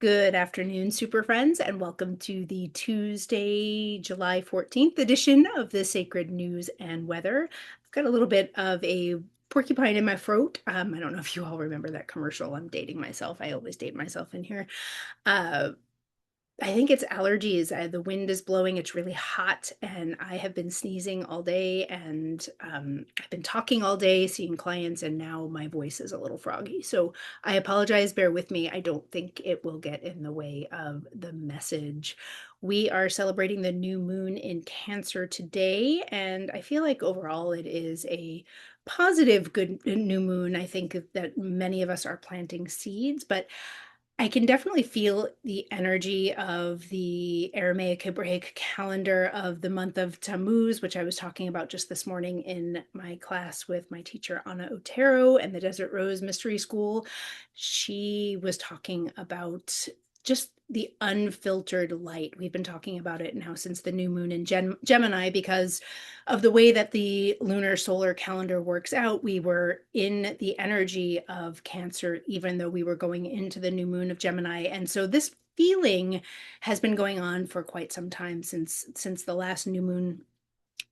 Good afternoon, super friends, and welcome to the Tuesday, July 14th edition of the Sacred News and Weather. I've got a little bit of a porcupine in my throat. I don't know if you all remember that commercial. I'm dating myself. I always date myself in here. Uh, I think it's allergies. The wind is blowing. It's really hot, and I have been sneezing all day, and I've been talking all day, seeing clients, and now my voice is a little froggy. So I apologize. Bear with me. I don't think it will get in the way of the message. We are celebrating the new moon in Cancer today, and I feel like overall it is a positive, good new moon. I think that many of us are planting seeds, but I can definitely feel the energy of the Aramaic Hebraic calendar of the month of Tammuz, which I was talking about just this morning in my class with my teacher, Anna Otero, and the Desert Rose Mystery School. She was talking about just the unfiltered light. We've been talking about it now since the new moon in Gemini because of the way that the lunar solar calendar works out. We were in the energy of Cancer, even though we were going into the new moon of Gemini. And so this feeling has been going on for quite some time since the last new moon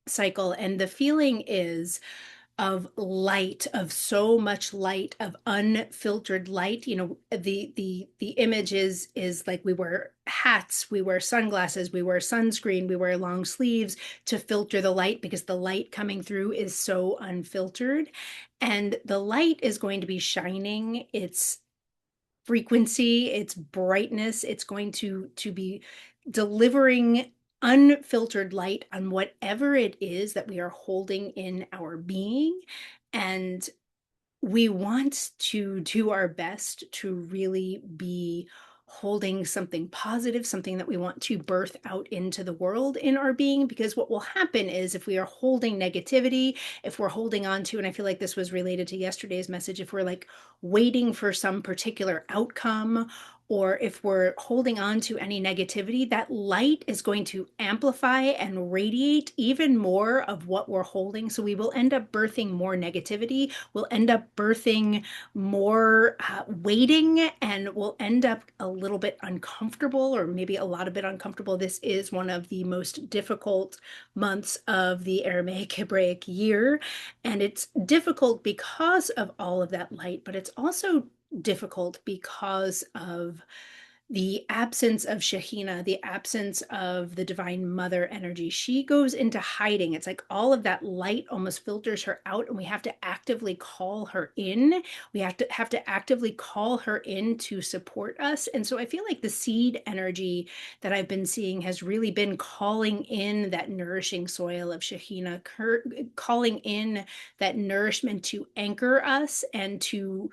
cycle. And the feeling is of light, of so much light, of unfiltered light. The image is like we wear hats, we wear sunglasses, we wear sunscreen, we wear long sleeves to filter the light because the light coming through is so unfiltered. And the light is going to be shining its frequency, its brightness. It's going to be delivering unfiltered light on whatever it is that we are holding in our being. And we want to do our best to really be holding something positive, something that we want to birth out into the world in our being. Because what will happen is if we are holding negativity, if we're holding on to, and I feel like this was related to yesterday's message, if we're like waiting for some particular outcome, or if we're holding on to any negativity, that light is going to amplify and radiate even more of what we're holding. So we will end up birthing more negativity. We'll end up birthing more waiting, and we'll end up a little bit uncomfortable, or maybe a lot of bit uncomfortable. This is one of the most difficult months of the Aramaic Hebraic year, and it's difficult because of all of that light, but it's also difficult because of the absence of Shekhinah, the absence of the Divine Mother energy. She goes into hiding. It's like all of that light almost filters her out, and we have to actively call her in. We have to actively call her in to support us. And so I feel like the seed energy that I've been seeing has really been calling in that nourishing soil of Shekhinah, calling in that nourishment to anchor us and to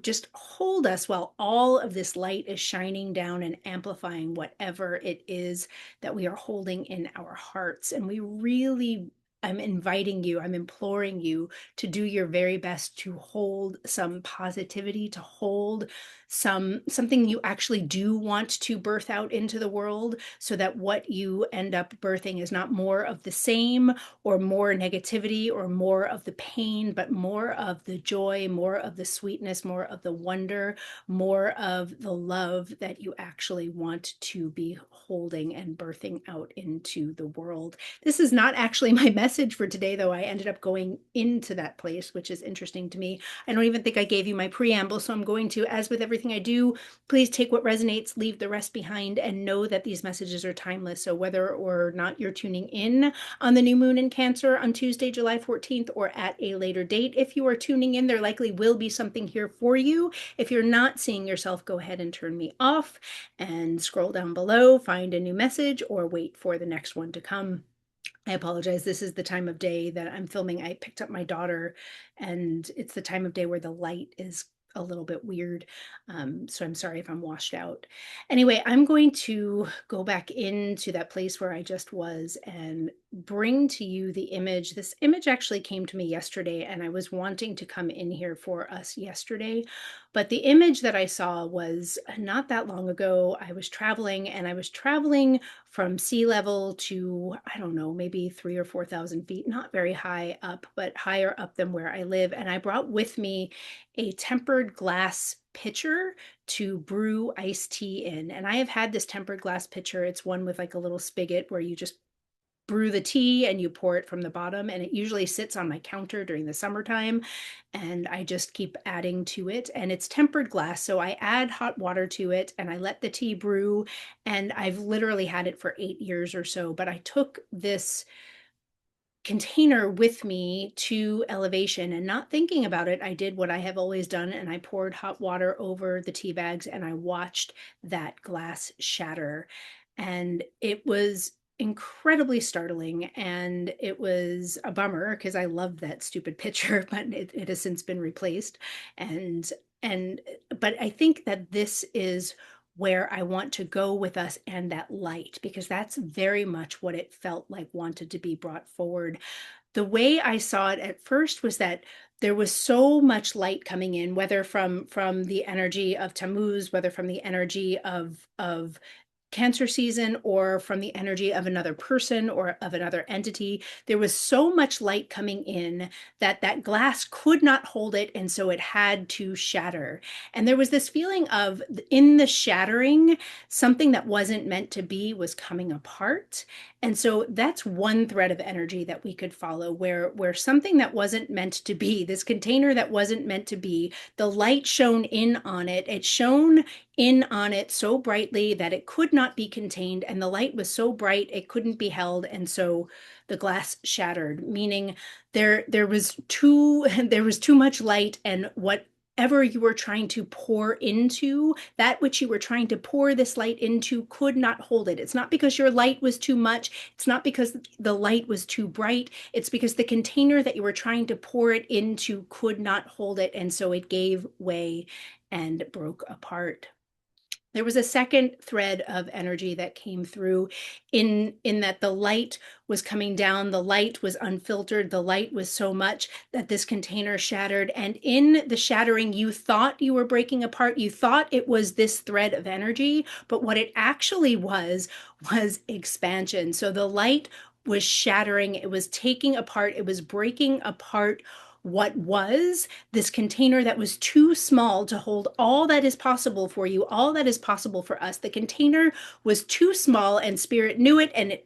just hold us while all of this light is shining down and amplifying whatever it is that we are holding in our hearts. And we really, I'm inviting you, I'm imploring you to do your very best to hold some positivity, to hold something you actually do want to birth out into the world, so that what you end up birthing is not more of the same, or more negativity, or more of the pain, but more of the joy, more of the sweetness, more of the wonder, more of the love that you actually want to be holding and birthing out into the world. This is not actually my message for today, though. I ended up going into that place, which is interesting to me. I don't even think I gave you my preamble, so I'm going to, as with everything I do, please take what resonates, leave the rest behind, and know that these messages are timeless. So whether or not you're tuning in on the new moon in Cancer on Tuesday, July 14th, or at a later date, if you are tuning in, there likely will be something here for you. If you're not seeing yourself, go ahead and turn me off and scroll down below, find a new message, or wait for the next one to come. I apologize. This is the time of day that I'm filming. I picked up my daughter, and it's the time of day where the light is a little bit weird. So I'm sorry if I'm washed out. Anyway, I'm going to go back into that place where I just was and bring to you the image. This image actually came to me yesterday, and I was wanting to come in here for us yesterday. But the image that I saw was not that long ago. I was traveling, and I was traveling from sea level to, I don't know, maybe 3,000 or 4,000 feet, not very high up, but higher up than where I live. And I brought with me a tempered glass pitcher to brew iced tea in. And I have had this tempered glass pitcher. It's one with like a little spigot where you just brew the tea and you pour it from the bottom, and it usually sits on my counter during the summertime, and I just keep adding to it. And it's tempered glass, so I add hot water to it and I let the tea brew, and I've literally had it for 8 years or so. But I took this container with me to elevation, and not thinking about it, I did what I have always done, and I poured hot water over the tea bags and I watched that glass shatter. And it was incredibly startling, and it was a bummer because I loved that stupid picture, but it has since been replaced. And but I think that this is where I want to go with us, and that light, because that's very much what it felt like wanted to be brought forward. The way I saw it at first was that there was so much light coming in, whether from the energy of Tammuz, whether from the energy of Cancer season, or from the energy of another person or of another entity. There was so much light coming in that that glass could not hold it, and so it had to shatter. And there was this feeling of, in the shattering, something that wasn't meant to be was coming apart. And so that's one thread of energy that we could follow, where something that wasn't meant to be, this container that wasn't meant to be, the light shone in on it. It shone in on it so brightly that it could not be contained, and the light was so bright it couldn't be held, and so the glass shattered, meaning there was too there was too much light, and whatever you were trying to pour into, that which you were trying to pour this light into, could not hold it. It's not because your light was too much, it's not because the light was too bright, it's because the container that you were trying to pour it into could not hold it, and so it gave way and broke apart. There was a second thread of energy that came through, in that the light was coming down, the light was unfiltered, the light was so much that this container shattered. And in the shattering, you thought you were breaking apart, you thought it was this thread of energy, but what it actually was expansion. So the light was shattering, it was taking apart, it was breaking apart what was this container that was too small to hold all that is possible for you, all that is possible for us. The container was too small, and Spirit knew it, and it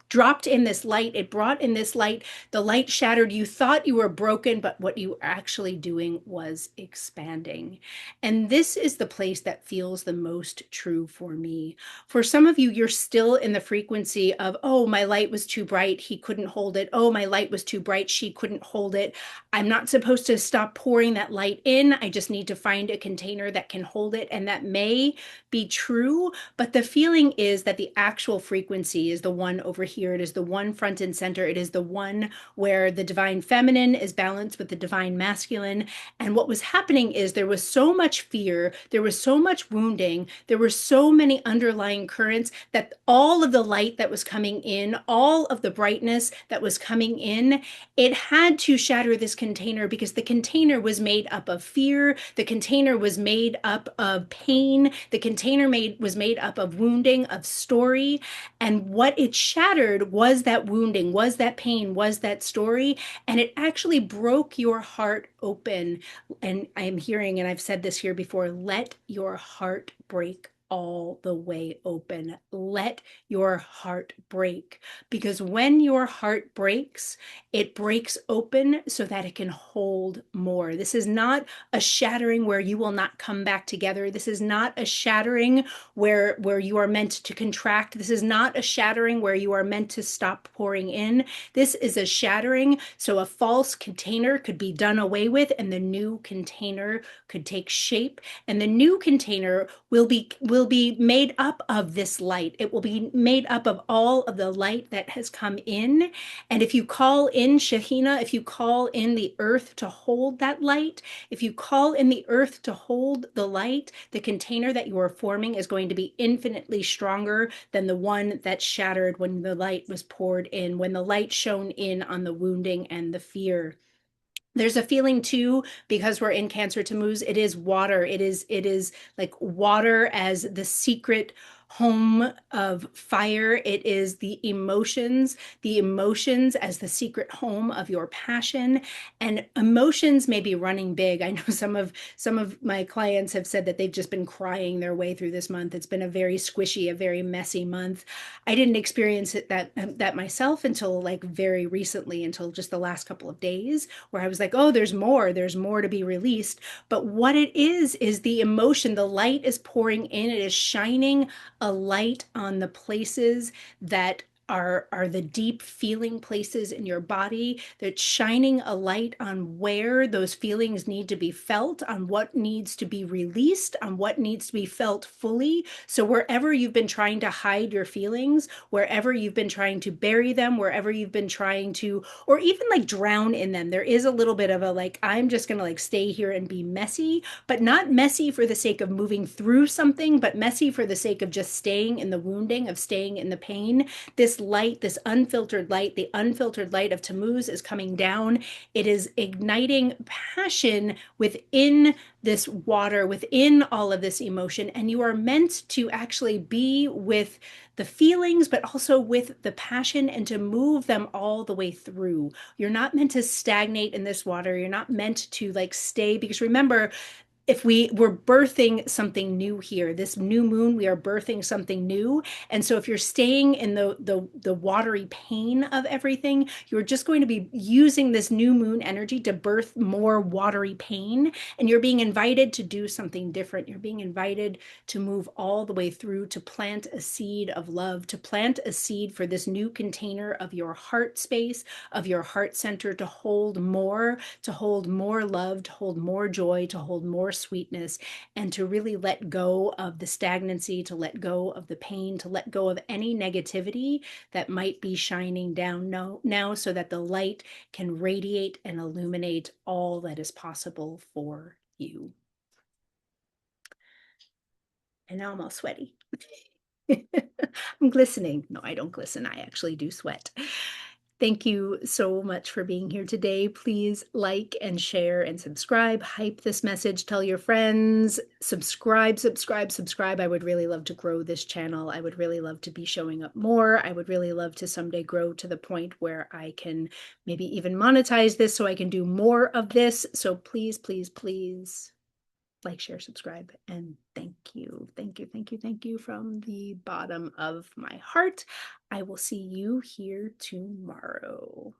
dropped in this light. It brought in this light. The light shattered. You thought you were broken, but what you were actually doing was expanding. And this is the place that feels the most true for me. For some of you, you're still in the frequency of, oh, my light was too bright, he couldn't hold it. Oh, my light was too bright, she couldn't hold it. I'm not supposed to stop pouring that light in. I just need to find a container that can hold it. And that may be true, but the feeling is that the actual frequency is the one over here. It is the one front and center. It is the one where the divine feminine is balanced with the divine masculine. And what was happening is there was so much fear, there was so much wounding, there were so many underlying currents, that all of the light that was coming in, all of the brightness that was coming in, it had to shatter this container, because the container was made up of fear, the container was made up of pain, the container was made up of wounding, of story. And what it shattered was that wounding, was that pain, was that story. And it actually broke your heart open. And I'm hearing, and I've said this here before, let your heart break all the way open. Let your heart break. Because when your heart breaks, it breaks open so that it can hold more. This is not a shattering where you will not come back together. This is not a shattering where you are meant to contract. This is not a shattering where you are meant to stop pouring in. This is a shattering so a false container could be done away with, and the new container could take shape, and the new container will be made up of this light. It will be made up of all of the light that has come in. And if you call in Shekhinah, if you call in the earth to hold that light, if you call in the earth to hold the light, the container that you are forming is going to be infinitely stronger than the one that shattered when the light was poured in, when the light shone in on the wounding and the fear. There's a feeling too, because we're in Cancer Tammuz, it is water. It is like water as the secret home of fire. It is the emotions as the secret home of your passion. And emotions may be running big. I know some of my clients have said that they've just been crying their way through this month. It's been a very squishy, a very messy month. I didn't experience that myself until like very recently, until just the last couple of days, where I was like, oh, there's more to be released. But what it is the emotion. The light is pouring in. It is shining a light on the places that are the deep feeling places in your body. That's shining a light on where those feelings need to be felt, on what needs to be released, on what needs to be felt fully. So wherever you've been trying to hide your feelings, wherever you've been trying to bury them, wherever you've been trying to, or even like drown in them, there is a little bit of a like, I'm just gonna like stay here and be messy, but not messy for the sake of moving through something, but messy for the sake of just staying in the wounding, of staying in the pain. This light, this unfiltered light, the unfiltered light of Tammuz is coming down. It is igniting passion within this water, within all of this emotion. And you are meant to actually be with the feelings, but also with the passion, and to move them all the way through. You're not meant to stagnate in this water. You're not meant to like stay, because remember, if we're birthing something new here, this new moon, we are birthing something new. And so if you're staying in the watery pain of everything, you're just going to be using this new moon energy to birth more watery pain. And you're being invited to do something different. You're being invited to move all the way through, to plant a seed of love, to plant a seed for this new container of your heart space, of your heart center, to hold more love, to hold more joy, to hold more sweetness, and to really let go of the stagnancy, to let go of the pain, to let go of any negativity that might be shining down now, so that the light can radiate and illuminate all that is possible for you. And now I'm all sweaty. I'm glistening. No, I don't glisten. I actually do sweat. Thank you so much for being here today. Please like and share and subscribe. Hype this message. Tell your friends. Subscribe, subscribe, subscribe. I would really love to grow this channel. I would really love to be showing up more. I would really love to someday grow to the point where I can maybe even monetize this so I can do more of this. So please, please, please like, share, subscribe, and thank you. Thank you, thank you, thank you from the bottom of my heart. I will see you here tomorrow.